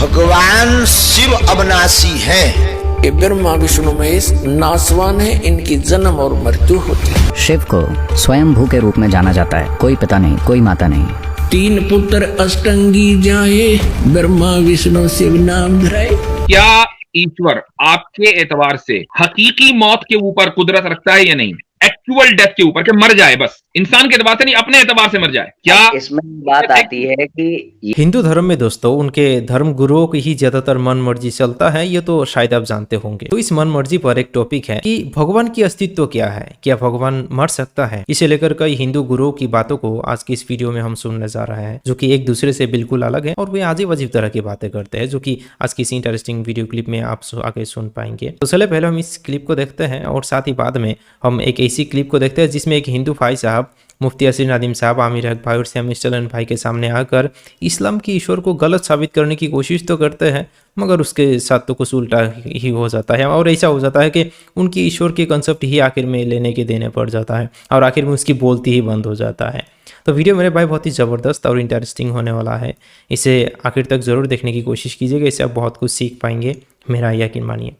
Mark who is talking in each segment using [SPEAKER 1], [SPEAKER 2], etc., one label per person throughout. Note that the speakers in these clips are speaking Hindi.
[SPEAKER 1] भगवान शिव अविनाशी हैं।
[SPEAKER 2] ये ब्रह्मा विष्णु महेश नासवान है, इनकी जन्म और मृत्यु होती है।
[SPEAKER 3] शिव को स्वयंभू के रूप में जाना जाता है। कोई पिता नहीं, कोई माता नहीं।
[SPEAKER 2] 3 पुत्र अष्टंगी जाए, ब्रह्मा विष्णु शिव नाम धराए।
[SPEAKER 4] क्या ईश्वर आपके एतबार से हकीकी मौत के ऊपर कुदरत रखता है या नहीं? एक्चुअल डेथ के ऊपर, कि मर जाए बस, इंसान के एतबार से नहीं, अपने एतबार से मर जाए। क्या
[SPEAKER 5] इसमें बात आती है कि
[SPEAKER 6] हिंदू धर्म में दोस्तों उनके धर्म गुरुओं की ही ज्यादातर मन मर्जी चलता है, ये तो शायद आप जानते होंगे। तो इस मन मर्जी पर एक टॉपिक है कि भगवान की अस्तित्व क्या है, क्या भगवान मर सकता है। इसे लेकर कई हिंदू गुरुओं की बातों को आज की इस वीडियो में हम सुनने जा रहे हैं, जो कि एक दूसरे से बिल्कुल अलग है और वे अजीब अजीब तरह की बातें करते हैं, जो कि आज की इस इंटरेस्टिंग वीडियो क्लिप में आप आगे सुन पाएंगे। तो चले पहले हम इस क्लिप को देखते हैं और साथ ही बाद में हम एक ऐसी क्लिप को देखते हैं जिसमें एक हिंदू भाई साहब मुफ्ती असीर नदीम साहब, आमिर हक भाई और सैम स्टलन भाई के सामने आकर इस्लाम की ईश्वर को गलत साबित करने की कोशिश तो करते हैं, मगर उसके साथ तो कुछ उल्टा ही हो जाता है और ऐसा हो जाता है कि उनकी ईश्वर के कंसेप्ट ही आखिर में लेने के देने पड़ जाता है और आखिर में उसकी बोलती ही बंद हो जाता है। तो वीडियो मेरे भाई बहुत ही ज़बरदस्त और इंटरेस्टिंग होने वाला है, इसे आखिर तक ज़रूर देखने की कोशिश कीजिएगा, इससे आप बहुत कुछ सीख पाएंगे, मेरा यकीन मानिए।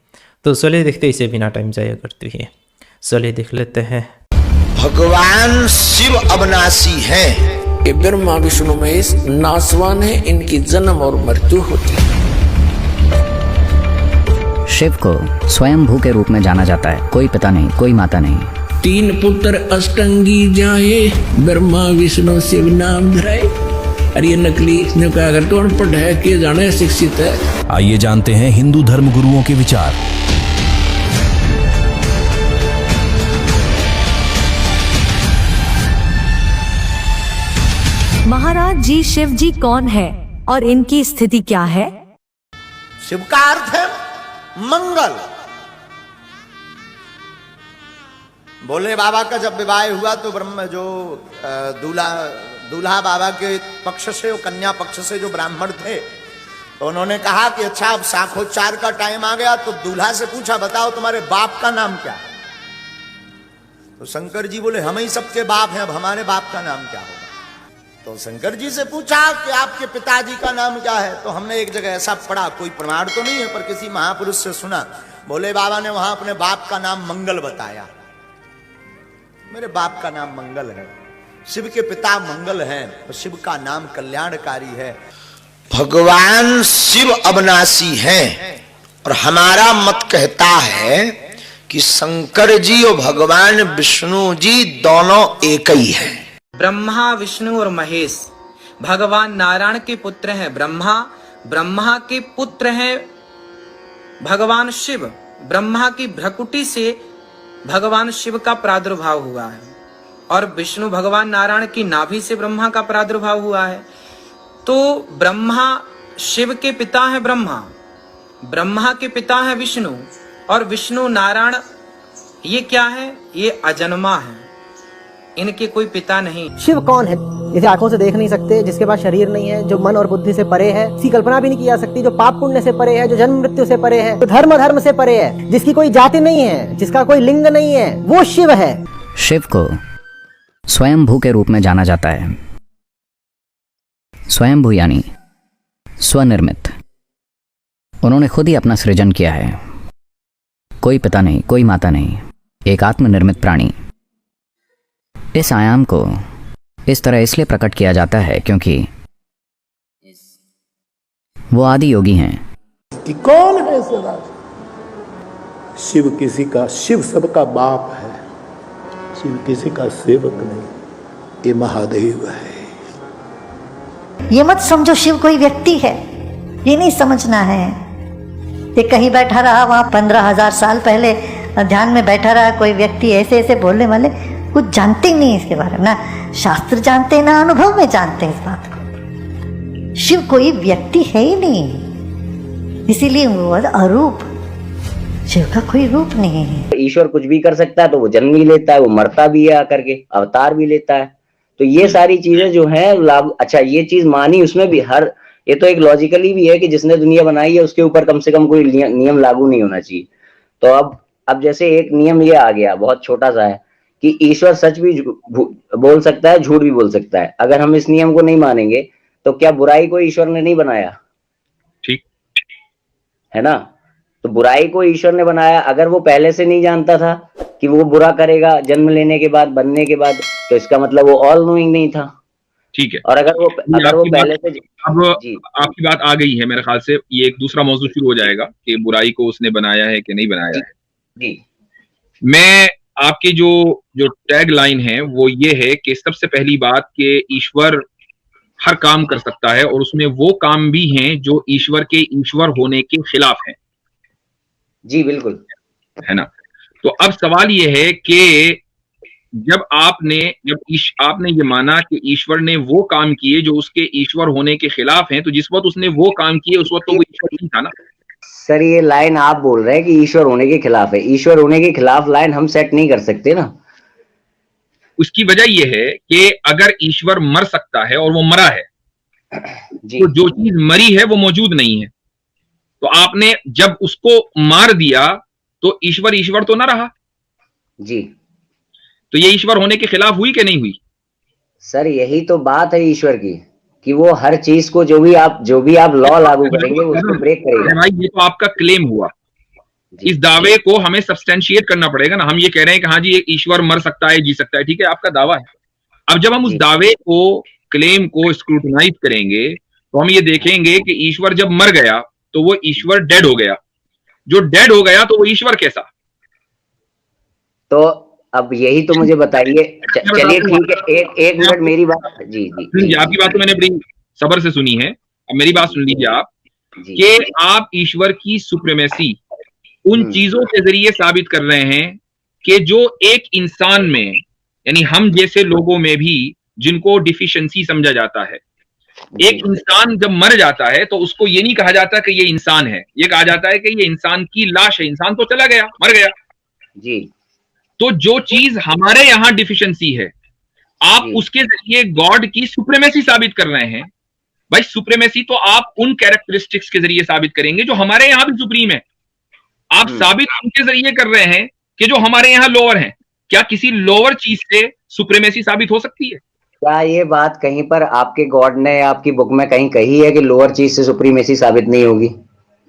[SPEAKER 6] तो चलिए देखते इसे बिना टाइम जाया करते हुए, चलिए देख लेते हैं।
[SPEAKER 1] भगवान शिव अविनाशी हैं।
[SPEAKER 2] ये ब्रह्मा विष्णु महेश नासवान है, इनकी जन्म और मृत्यु होती है।
[SPEAKER 3] शिव को स्वयंभू के रूप में जाना जाता है। कोई पिता नहीं, कोई माता नहीं।
[SPEAKER 2] 3 पुत्र अष्टंगी जाए, ब्रह्मा विष्णु शिव नाम धराए। अरे ये नकली, इसने कहा अगर तो अनपढ़ है कि जाने शिक्षित है।
[SPEAKER 7] आइए जानते हैं हिंदू धर्म गुरुओं के विचार।
[SPEAKER 8] महाराज जी, शिव जी कौन है और इनकी स्थिति क्या है?
[SPEAKER 1] शिव का अर्थ है मंगल। भोले बाबा का जब विवाह हुआ तो ब्रह्म जो दूल्हा बाबा के पक्ष से और कन्या पक्ष से जो ब्राह्मण थे, तो उन्होंने कहा कि अच्छा अब शाखोच्चार का टाइम आ गया, तो दूल्हा से पूछा बताओ तुम्हारे बाप का नाम क्या है? तो शंकर जी बोले हम ही सबके बाप हैं, अब हमारे बाप का नाम क्या होगा? तो शंकर जी से पूछा कि आपके पिताजी का नाम क्या है? तो हमने एक जगह ऐसा पढ़ा, कोई प्रमाण तो नहीं है पर किसी महापुरुष से सुना, भोले बाबा ने वहां अपने बाप का नाम मंगल बताया। मेरे बाप का नाम मंगल है, शिव के पिता मंगल हैं, तो शिव का नाम कल्याणकारी है। भगवान शिव अविनाशी हैं और हमारा मत कहता है कि शंकर जी और भगवान विष्णु जी दोनों एक ही हैं।
[SPEAKER 9] ब्रह्मा विष्णु और महेश भगवान नारायण के पुत्र हैं। ब्रह्मा के पुत्र हैं भगवान शिव। ब्रह्मा की भ्रकुटी से भगवान शिव का प्रादुर्भाव हुआ है और विष्णु भगवान नारायण की नाभि से ब्रह्मा का प्रादुर्भाव हुआ है। तो ब्रह्मा शिव के पिता है, ब्रह्मा के पिता है विष्णु, और विष्णु नारायण ये क्या है? ये अजन्मा है, इनके कोई पिता नहीं।
[SPEAKER 10] शिव कौन है? जिसे आंखों से देख नहीं सकते, जिसके पास शरीर नहीं है, जो मन और बुद्धि से परे है, इसकी कल्पना भी नहीं की जा सकती, जो पाप पुण्य से परे है, जो जन्म मृत्यु से परे है, जो धर्म से परे है, जिसकी कोई जाति नहीं है, जिसका कोई लिंग नहीं है, वो शिव है।
[SPEAKER 3] शिव को स्वयंभू के रूप में जाना जाता है। स्वयंभू यानी स्वनिर्मित। उन्होंने खुद ही अपना सृजन किया है। कोई पिता नहीं, कोई माता नहीं, एक आत्मनिर्मित प्राणी। इस आयाम को इस तरह इसलिए प्रकट किया जाता है क्योंकि वो आदि योगी हैं।
[SPEAKER 11] कि कौन है सदा? शिव किसी का, शिव सबका बाप है, शिव किसी का सेवक नहीं, ये महादेव है।
[SPEAKER 12] ये मत समझो शिव कोई व्यक्ति है, ये नहीं समझना है। ये कहीं बैठा रहा वहां 15,000 साल पहले ध्यान में बैठा रहा कोई व्यक्ति, ऐसे ऐसे बोलने वाले कुछ जानते ही नहीं इसके बारे में, ना शास्त्र जानते ना अनुभव में जानते इस बात को। शिव कोई व्यक्ति है ही नहीं, इसीलिए वो अरूप, शिव का कोई रूप नहीं है।
[SPEAKER 5] ईश्वर कुछ भी कर सकता है, तो वो जन्म भी लेता है, वो मरता भी है, आकर के अवतार भी लेता है। तो ये सारी चीजें जो है लागू, अच्छा ये चीज मानी उसमें भी हर, ये तो एक लॉजिकली भी है कि जिसने दुनिया बनाई है उसके ऊपर कम से कम कोई नियम लागू नहीं होना चाहिए। तो अब जैसे एक नियम ये आ गया, बहुत छोटा सा है, कि ईश्वर सच भी बोल सकता है, झूठ भी बोल सकता है। अगर हम इस नियम को नहीं मानेंगे तो क्या बुराई को ईश्वर ने नहीं बनाया?
[SPEAKER 4] ठीक,
[SPEAKER 5] है ना। तो बुराई को ईश्वर ने बनाया, अगर वो पहले से नहीं जानता था कि वो बुरा करेगा जन्म लेने के बाद, बनने के बाद, तो इसका मतलब वो ऑल नोइंग नहीं था।
[SPEAKER 4] ठीक है,
[SPEAKER 5] और अगर वो पहले से
[SPEAKER 4] अब
[SPEAKER 5] जी
[SPEAKER 4] आपकी बात आ गई है मेरे ख्याल से, ये एक दूसरा मौजूद शुरू हो जाएगा कि बुराई को उसने बनाया है कि नहीं बनाया है।
[SPEAKER 5] जी
[SPEAKER 4] मैं आपकी जो टैग लाइन है वो ये है कि सबसे पहली बात कि ईश्वर हर काम कर सकता है और उसमें वो काम भी हैं जो ईश्वर के ईश्वर होने के खिलाफ हैं।
[SPEAKER 5] जी बिल्कुल,
[SPEAKER 4] है ना। तो अब सवाल ये है कि जब आपने ये माना कि ईश्वर ने वो काम किए जो उसके ईश्वर होने के खिलाफ हैं, तो जिस वक्त उसने वो काम किए उस वक्त तो वो ईश्वर नहीं था ना।
[SPEAKER 5] सर ये लाइन आप बोल रहे हैं कि ईश्वर होने के खिलाफ है, ईश्वर होने के खिलाफ लाइन हम सेट नहीं कर सकते ना।
[SPEAKER 4] उसकी वजह यह है कि अगर ईश्वर मर सकता है और वो मरा है, तो जो चीज मरी है वो मौजूद नहीं है। तो आपने जब उसको मार दिया तो ईश्वर तो ना रहा
[SPEAKER 5] जी।
[SPEAKER 4] तो ये ईश्वर होने के खिलाफ हुई कि नहीं हुई?
[SPEAKER 5] सर यही तो बात है ईश्वर की, कि वो हर चीज को जो भी आप लॉ लागू करेंगे उसको ब्रेक करेगा।
[SPEAKER 4] भाई ये तो आपका क्लेम हुआ, इस दावे को हमें सब्सटेंशिएट करना पड़ेगा ना। हम ये कह रहे हैं कि हाँ जी एक ईश्वर मर सकता है, जी सकता है, ठीक है, आपका दावा है। अब जब हम उस दावे को, क्लेम को स्क्रूटनाइज करेंगे तो हम ये देखेंगे कि ईश्वर जब मर गया तो वो ईश्वर डेड हो गया। जो डेड हो गया तो वो ईश्वर कैसा?
[SPEAKER 5] तो अब यही तो मुझे बताइए। चलिए ठीक है, एक मिनट मेरी बात। जी जी
[SPEAKER 4] आपकी बात तो मैंने बड़ी सब्र से सुनी है, अब मेरी बात सुन लीजिए आप, कि आप ईश्वर की सुप्रीमेसी उन चीजों के जरिए साबित कर रहे हैं कि जो एक इंसान में, यानी हम जैसे लोगों में भी जिनको डिफिशिएंसी समझा जाता है, एक इंसान जब मर जाता है तो उसको ये नहीं कहा जाता कि ये इंसान है, ये कहा जाता है कि ये इंसान की लाश है, इंसान तो चला गया, मर गया
[SPEAKER 5] जी।
[SPEAKER 4] तो जो चीज हमारे यहां डिफिशिएंसी है, आप उसके जरिए गॉड की सुप्रीमेसी साबित कर रहे हैं। भाई सुप्रीमेसी तो आप उन कैरेक्टरिस्टिक्स के जरिए साबित करेंगे जो हमारे यहां भी सुप्रीम है। आप साबित उनके जरिए कर रहे हैं कि जो हमारे यहां लोअर हैं। क्या किसी लोअर चीज से सुप्रीमेसी साबित हो सकती है?
[SPEAKER 5] क्या ये बात कहीं पर आपके गॉड ने, आपकी बुक में कहीं कही है कि लोअर चीज से सुप्रीमेसी साबित नहीं होगी?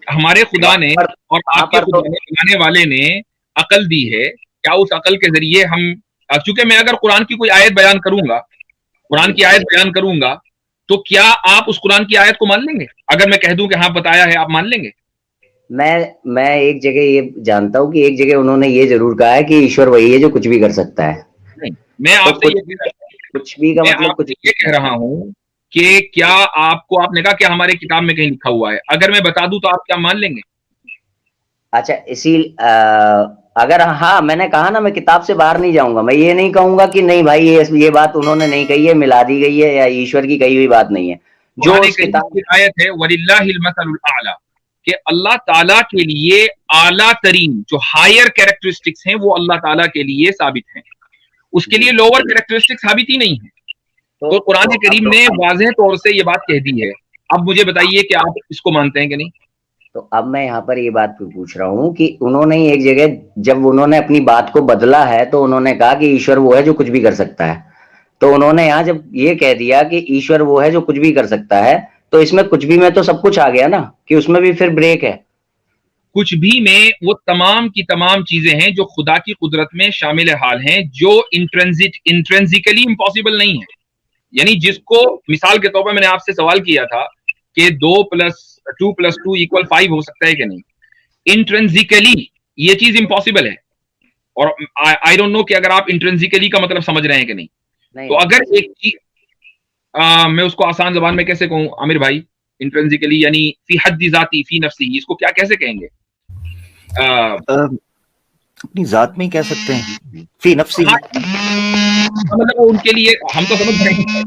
[SPEAKER 4] हमारे खुदा ने और आपके खुदा ने, बनाने वाले ने अकल दी है। क्या उस अकल के जरिए हम, चूंकि मैं अगर कुरान की कोई आयत बयान करूंगा, कुरान की आयत बयान करूंगा, तो क्या आप उस कुरान की आयत को मान लेंगे? अगर मैं कह दूं कि हाँ बताया है, आप मान लेंगे?
[SPEAKER 5] मैं एक जगह ये जानता हूँ कि एक जगह उन्होंने ये जरूर कहा है कि ईश्वर वही है जो कुछ भी कर सकता है।
[SPEAKER 4] नहीं, मैं आपसे
[SPEAKER 5] कुछ भी का मतलब कुछ
[SPEAKER 4] ये कह रहा हूं कि क्या आपको, आपने कहा कि हमारे किताब में कहीं लिखा हुआ है, अगर मैं बता दूं तो आप क्या मान लेंगे?
[SPEAKER 5] अच्छा, अगर हाँ, मैंने कहा ना मैं किताब से बाहर नहीं जाऊंगा। मैं ये नहीं कहूंगा कि नहीं भाई ये बात उन्होंने नहीं कही है, मिला दी गई है, या ईश्वर की कही हुई बात नहीं है। जो उस किताब
[SPEAKER 4] की आयत है वलिल्लाहिल मसलुल आला, कि अल्लाह ताला के लिए आला तरीन जो हायर कैरेक्टरिस्टिक्स हैं वो अल्लाह ताला के लिए साबित हैं, उसके लिए लोअर कैरेक्टरिस्टिक्स साबित ही नहीं है। तो कुरान करीम ने वाज़ेह तौर से ये बात कह दी है। अब मुझे बताइए कि आप इसको मानते हैं कि नहीं?
[SPEAKER 5] तो अब मैं यहाँ पर ये बात पूछ रहा हूँ कि उन्होंने एक जगह जब उन्होंने अपनी बात को बदला है तो उन्होंने कहा कि ईश्वर वो है जो कुछ भी कर सकता है। तो उन्होंने यहाँ जब ये कह दिया कि ईश्वर वो है जो कुछ भी कर सकता है, तो इसमें कुछ भी में तो सब कुछ आ गया ना, कि उसमें भी फिर ब्रेक है।
[SPEAKER 4] कुछ भी में वो तमाम की तमाम चीजें हैं जो खुदा की कुदरत में शामिल हाल हैं, जो इंट्रेंसिकली इम्पॉसिबल नहीं है। यानी जिसको, मिसाल के तौर पर मैंने आपसे सवाल किया था कि 2 + 2 + 2 = 5 हो सकता है कि नहीं, इंट्रेंसिकली ये चीज इम्पॉसिबल है। और आई डोंट नो कि अगर आप इंट्रेंसिकली का मतलब समझ रहे हैं कि नहीं। तो अगर एक चीज, मैं उसको आसान जबान में कैसे कहूं आमिर भाई, इंट्रेंसिकली यानी फी हद्दी जाती फी नफ्सी, इसको क्या कैसे कहेंगे?
[SPEAKER 13] अपनी जात में ही कह सकते हैं, फी नफ्सी।
[SPEAKER 4] मतलब उनके लिए हम तो समझ रहे हैं,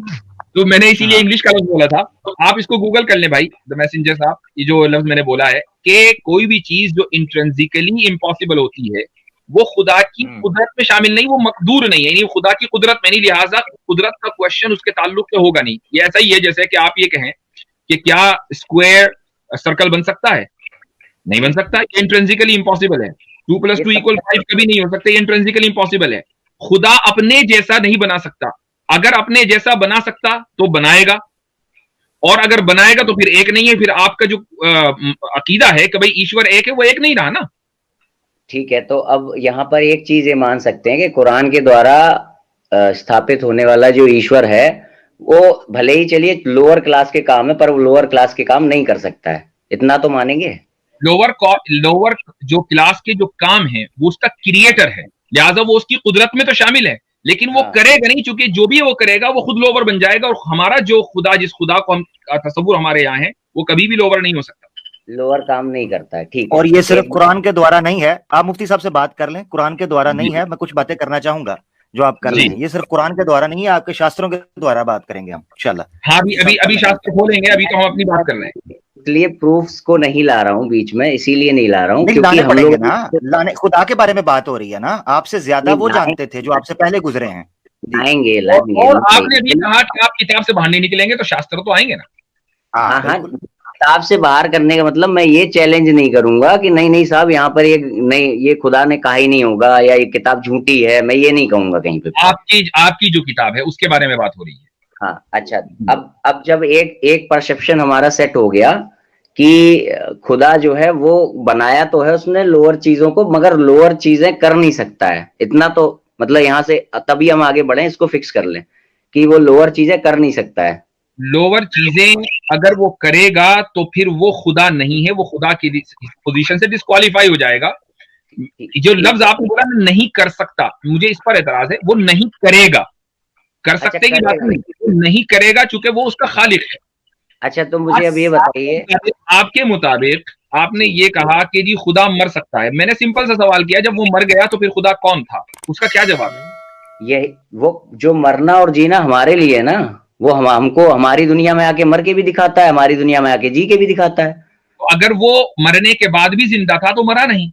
[SPEAKER 4] तो मैंने इसीलिए इंग्लिश का लफ्ज बोला था। तो आप इसको गूगल कर लें भाई, द मैसेंजर साहब, ये जो लफ्ज मैंने बोला है कि कोई भी चीज जो इंट्रेंसिकली इम्पॉसिबल होती है वो खुदा की कुदरत में शामिल नहीं, वो मकदूर नहीं है, यानी खुदा की कुदरत में नहीं, लिहाजा कुदरत का क्वेश्चन उसके ताल्लुक से होगा नहीं। ये ऐसा ही है जैसे कि आप ये कहें कि क्या स्क्वायर सर्कल बन सकता है? नहीं बन सकता, ये इंट्रेंसिकली इम्पॉसिबल है। 2 + 2 = 5 कभी नहीं हो सकता, ये इंट्रेंसिकली इम्पॉसिबल है। खुदा अपने जैसा नहीं बना सकता, अगर अपने जैसा बना सकता तो बनाएगा। और अगर बनाएगा तो फिर एक नहीं है, फिर आपका जो अकीदा है कि भाई ईश्वर एक है, वो एक नहीं रहा ना।
[SPEAKER 5] ठीक है, तो अब यहाँ पर एक चीज ये मान सकते हैं कि कुरान के द्वारा स्थापित होने वाला जो ईश्वर है वो भले ही चलिए लोअर क्लास के काम है, पर वो लोअर क्लास के काम नहीं कर सकता है, इतना तो मानेंगे।
[SPEAKER 4] लोअर जो क्लास के जो काम है वो उसका क्रिएटर है, लिहाजा वो उसकी कुदरत में तो शामिल है, लेकिन वो करेगा नहीं, क्योंकि जो भी वो करेगा वो खुद लोअर बन जाएगा। और हमारा जो खुदा, जिस खुदा को हम तसव्वुर हमारे यहाँ है, वो कभी भी लोअर नहीं हो सकता,
[SPEAKER 5] लोअर काम नहीं करता है। ठीक,
[SPEAKER 13] और ये सिर्फ कुरान के द्वारा नहीं है, आप मुफ्ती साहब से बात कर लें, कुरान के द्वारा नहीं है। मैं कुछ बातें करना चाहूंगा जो आप कर रहे हैं, ये सिर्फ कुरान के द्वारा नहीं है, आपके शास्त्रों के द्वारा बात करेंगे हम इंशाल्लाह।
[SPEAKER 4] हाँ, अभी शास्त्र खोलेंगे, अभी तो हम अपनी बात कर रहे हैं।
[SPEAKER 5] इसलिए प्रूफ्स को नहीं ला रहा हूँ बीच में, इसीलिए नहीं ला रहा हूँ क्योंकि
[SPEAKER 13] लाने
[SPEAKER 5] हम
[SPEAKER 13] पड़ेंगे
[SPEAKER 5] लोग
[SPEAKER 13] ना, लाने, खुदा के बारे में बात हो रही है ना, आपसे ज्यादा वो जानते थे जो आपसे पहले गुजरे हैं।
[SPEAKER 5] आएंगे
[SPEAKER 4] और आपने अभी कहा कि आप किताब से बाहर नहीं निकलेंगे, तो शास्त्र तो आएंगे ना।
[SPEAKER 5] हाँ, किताब से बाहर करने का मतलब मैं ये चैलेंज नहीं करूंगा कि नहीं साहब यहाँ पर ये खुदा ने कहा ही नहीं होगा या ये किताब झूठी है, मैं ये नहीं कहूंगा कहीं पे।
[SPEAKER 4] आपकी जो किताब है उसके बारे में बात हो रही है।
[SPEAKER 5] हाँ, अच्छा, अब जब एक परसेप्शन हमारा सेट हो गया कि खुदा जो है वो बनाया तो है उसने लोअर चीजों को, मगर लोअर चीजें कर नहीं सकता है, इतना तो मतलब यहाँ से तभी हम आगे बढ़े, इसको फिक्स कर लें कि वो लोअर चीजें कर नहीं सकता है।
[SPEAKER 4] लोअर चीजें अगर वो करेगा तो फिर वो खुदा नहीं है, वो खुदा की पोजीशन से डिस्क्वालीफाई हो जाएगा। जो लफ्ज आपने बोला नहीं कर सकता, मुझे इस पर एतराज है। वो नहीं करेगा, कर सकते की बात नहीं, वो नहीं करेगा चूंकि वो उसका खालिक है।
[SPEAKER 5] अच्छा, तो मुझे अब ये बताइए,
[SPEAKER 4] आपके मुताबिक आपने ये कहा कि जी खुदा मर सकता है, मैंने सिंपल सा सवाल किया, जब वो मर गया तो फिर खुदा कौन था, उसका क्या जवाब है?
[SPEAKER 5] ये वो जो मरना और जीना हमारे लिए है ना, वो हमको हमारी दुनिया में आके मर के भी दिखाता है, हमारी दुनिया में आके जी के भी दिखाता है।
[SPEAKER 4] तो अगर वो मरने के बाद भी जिंदा था तो मरा नहीं,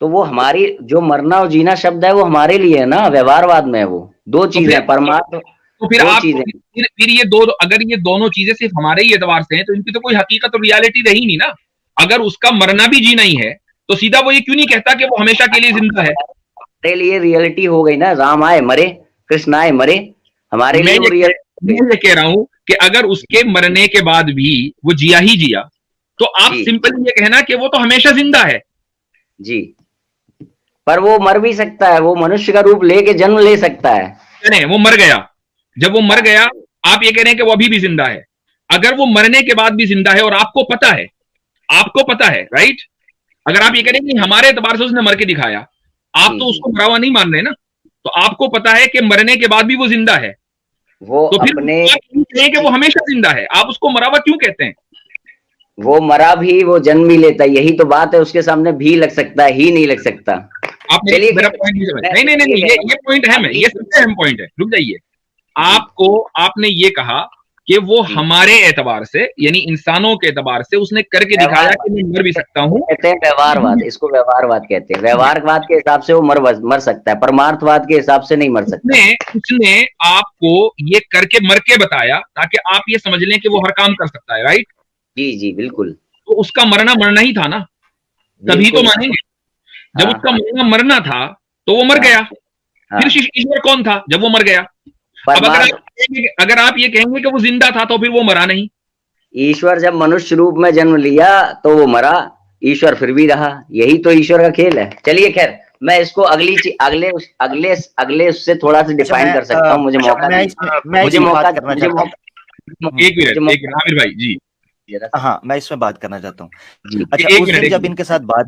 [SPEAKER 5] तो वो हमारी जो मरना और जीना शब्द है वो हमारे लिए है ना, व्यवहारवाद में वो दो चीजें, परमात्मा।
[SPEAKER 4] तो फिर आप फिर ये अगर ये दोनों चीजें सिर्फ हमारे ही एतबार से हैं तो इनकी तो कोई हकीकत और रियलिटी रही नहीं ना। अगर उसका मरना भी जीना ही है तो सीधा वो ये क्यों नहीं कहता कि वो हमेशा के लिए जिंदा है?
[SPEAKER 5] हमारे लिए रियलिटी हो गई ना, राम आए मरे, कृष्ण आए मरे, हमारे लिए
[SPEAKER 4] मैं ये कह रहा हूं कि अगर उसके मरने के बाद भी वो जिया ही जिया तो आप सिंपल ये कहना कि वो तो हमेशा जिंदा है।
[SPEAKER 5] जी, पर वो मर भी सकता है, वो मनुष्य का रूप लेके जन्म ले सकता है।
[SPEAKER 4] नहीं, वो मर गया, जब वो मर गया आप ये कह रहे हैं कि वो अभी भी जिंदा है। अगर वो मरने के बाद भी जिंदा है और आपको पता है राइट, अगर आप ये कह रहे हैं कि हमारे एतबार से उसने मर के दिखाया, आप तो उसको मरा हुआ नहीं मान रहे ना, तो आपको पता है कि मरने के बाद भी वो जिंदा है,
[SPEAKER 5] वो
[SPEAKER 4] तो फिर कि वो हमेशा जिंदा है, आप उसको मरा हुआ क्यों कहते हैं?
[SPEAKER 5] वो मरा भी, वो जन्म भी लेता है, यही तो बात है, उसके सामने भी लग सकता है, ही नहीं लग सकता।
[SPEAKER 4] आप मेरा पॉइंट नहीं समझ, नहीं, ये पॉइंट है, ये सबसे अहम पॉइंट है। रुक जाइए, आपने ये कहा कि वो हमारे एतबार से यानी इंसानों के एतबार से उसने करके दिखाया कि मैं मर भी सकता हूँ।
[SPEAKER 5] कहते हैं व्यवहारवाद, इसको व्यवहारवाद कहते हैं। व्यवहारवाद के हिसाब से वो मर सकता है, परमार्थवाद के हिसाब से नहीं मर सकता।
[SPEAKER 4] उसने आपको ये करके मर के बताया ताकि आप ये समझ लें कि वो हर काम कर सकता है, राइट?
[SPEAKER 5] जी बिल्कुल।
[SPEAKER 4] तो उसका मरना ही था ना, तभी तो मानेंगे। जब उसका मरना था तो वो मर गया, फिर ईश्वर कौन था जब वो मर गया? अब अगर आप ये कहेंगे कि वो जिंदा था तो फिर वो मरा नहीं।
[SPEAKER 5] ईश्वर जब मनुष्य रूप में जन्म लिया तो वो मरा, ईश्वर फिर भी रहा, यही तो ईश्वर का खेल है। चलिए खैर, मैं इसको अगले उससे थोड़ा सा डिफाइन कर सकता हूँ, मुझे मौका
[SPEAKER 4] एक मिनट आमिर भाई जी।
[SPEAKER 13] हाँ, मैं इसमें बात करना चाहता हूँ। अच्छा, उस दिन जब इनके साथ बात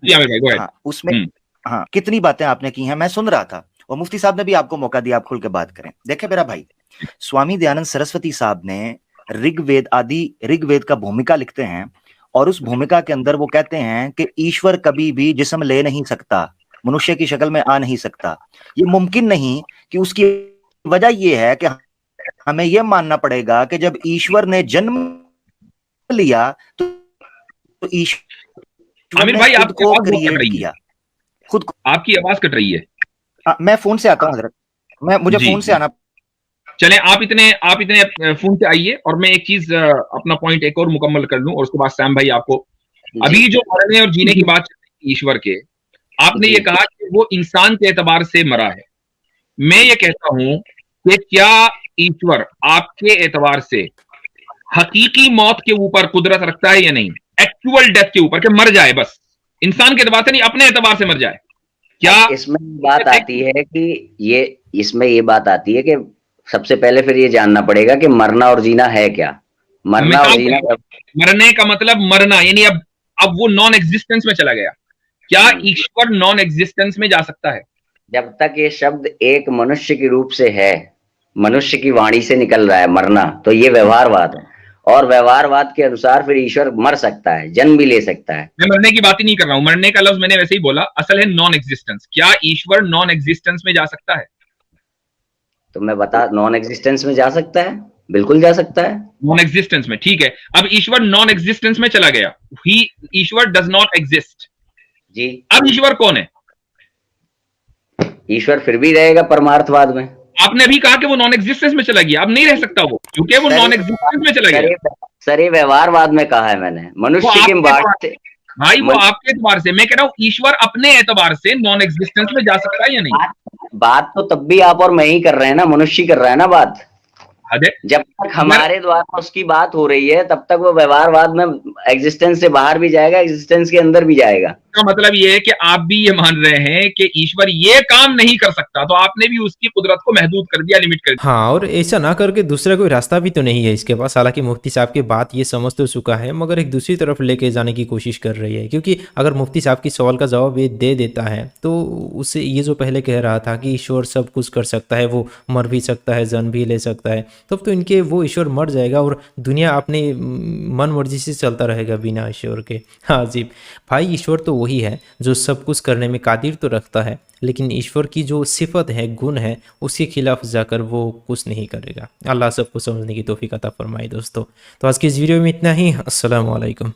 [SPEAKER 13] उसमें कितनी बातें आपने की हैं, मैं सुन रहा था, और मुफ्ती साहब ने भी आपको मौका दिया, आप खुल के बात करें। देखे मेरा भाई, स्वामी दयानंद सरस्वती साहब ने ऋग्वेद का भूमिका लिखते हैं, और उस भूमिका के अंदर वो कहते हैं कि ईश्वर कभी भी जिस्म ले नहीं सकता, मनुष्य की शक्ल में आ नहीं सकता, ये मुमकिन नहीं। कि उसकी वजह ये है कि हमें यह मानना पड़ेगा कि जब ईश्वर ने जन्म लिया तो ईश्वर
[SPEAKER 4] आमिर भाई
[SPEAKER 13] आपको क्रिएट किया खुद को।
[SPEAKER 4] आपकी आवाज कट रही है।
[SPEAKER 13] मैं फोन से आता हूँ हजरत, मुझे फोन से आना।
[SPEAKER 4] चले आप इतने फोन से आइए, और मैं एक चीज अपना पॉइंट एक और मुकम्मल कर लूं, और उसके बाद सैम भाई आपको अभी जो मरने और जीने की बात ईश्वर के, आपने ये कहा कि वो इंसान के एतबार से मरा है। मैं ये कहता हूं कि क्या ईश्वर आपके एतबार से हकीकी मौत के ऊपर कुदरत रखता है या नहीं, एक्चुअल डेथ के ऊपर, कि मर जाए बस, इंसान के एतबार से नहीं, अपने एतबार से मर जाए? क्या
[SPEAKER 5] इसमें बात आती है कि इसमें ये बात आती है कि सबसे पहले फिर ये जानना पड़ेगा कि मरना और जीना है क्या। मरना और जीना,
[SPEAKER 4] मरने का मतलब मरना, यानी अब वो नॉन एग्जिस्टेंस में चला गया। क्या ईश्वर नॉन एग्जिस्टेंस में जा सकता है?
[SPEAKER 5] जब तक ये शब्द एक मनुष्य के रूप से है, मनुष्य की वाणी से निकल रहा है मरना, तो ये व्यवहारवाद है, और व्यवहारवाद के अनुसार फिर ईश्वर मर सकता है, जन्म भी ले सकता है।
[SPEAKER 4] मैं मरने की बात ही नहीं कर रहा हूं, मरने का लफ्ज मैंने वैसे ही बोला, असल है नॉन एग्जिस्टेंस। क्या ईश्वर नॉन एग्जिस्टेंस में जा सकता है?
[SPEAKER 5] तो मैं बता, नॉन एग्जिस्टेंस में जा सकता है, बिल्कुल जा सकता है
[SPEAKER 4] नॉन एग्जिस्टेंस में। ठीक है, अब ईश्वर नॉन एग्जिस्टेंस में चला गया, ईश्वर डज नॉट एग्जिस्ट
[SPEAKER 5] जी।
[SPEAKER 4] अब ईश्वर कौन है?
[SPEAKER 5] ईश्वर फिर भी रहेगा परमार्थवाद में।
[SPEAKER 4] आपने अभी कहा कि वो नॉन एग्जिस्टेंस में चला गया, अब नहीं रह सकता वो, क्योंकि वो नॉन एग्जिस्टेंस में चला गया।
[SPEAKER 5] सर ये व्यवहारवाद में कहा है मैंने, मनुष्य के बात से
[SPEAKER 4] भाई, वो आपके एतबार से, मैं कह रहा हूं ईश्वर अपने एतबार से नॉन एग्जिस्टेंस में जा सकता है या नहीं?
[SPEAKER 5] बात तो तब भी आप और मैं ही कर रहे हैं ना, मनुष्य कर रहा है ना बात। जब तक हमारे द्वारा उसकी बात हो रही है तब तक वो व्यवहारवाद में एग्जिस्टेंस से बाहर भी जाएगा, एग्जिस्टेंस के अंदर भी जाएगा।
[SPEAKER 4] इसका मतलब ये है कि आप भी ये मान रहे हैं कि ईश्वर ये काम नहीं कर सकता, तो आपने भी उसकी कुदरत को महदूद कर दिया, लिमिट कर दिया।
[SPEAKER 6] हाँ, और ऐसा ना करके दूसरा कोई रास्ता भी तो नहीं है इसके पास। हालांकि मुफ्ती साहब की बात ये समझ तो चुका है, मगर एक दूसरी तरफ लेके जाने की कोशिश कर रही है। क्योंकि अगर मुफ्ती साहब की सवाल का जवाब ये दे देता है तो उससे ये जो पहले कह रहा था कि ईश्वर सब कुछ कर सकता है, वो मर भी सकता है, जन्म भी ले सकता है, तब तो इनके वो ईश्वर मर जाएगा और दुनिया अपने मन मर्जी से चलता रहेगा बिना ईश्वर के। हाँ जी भाई, ईश्वर तो वही है जो सब कुछ करने में कादिर तो रखता है, लेकिन ईश्वर की जो सिफत है, गुण है, उसके खिलाफ जाकर वो कुछ नहीं करेगा। अल्लाह सबको समझने की तौफीक अता फरमाए दोस्तों। तो आज की इस वीडियो में इतना ही। अस्सलाम वालेकुम।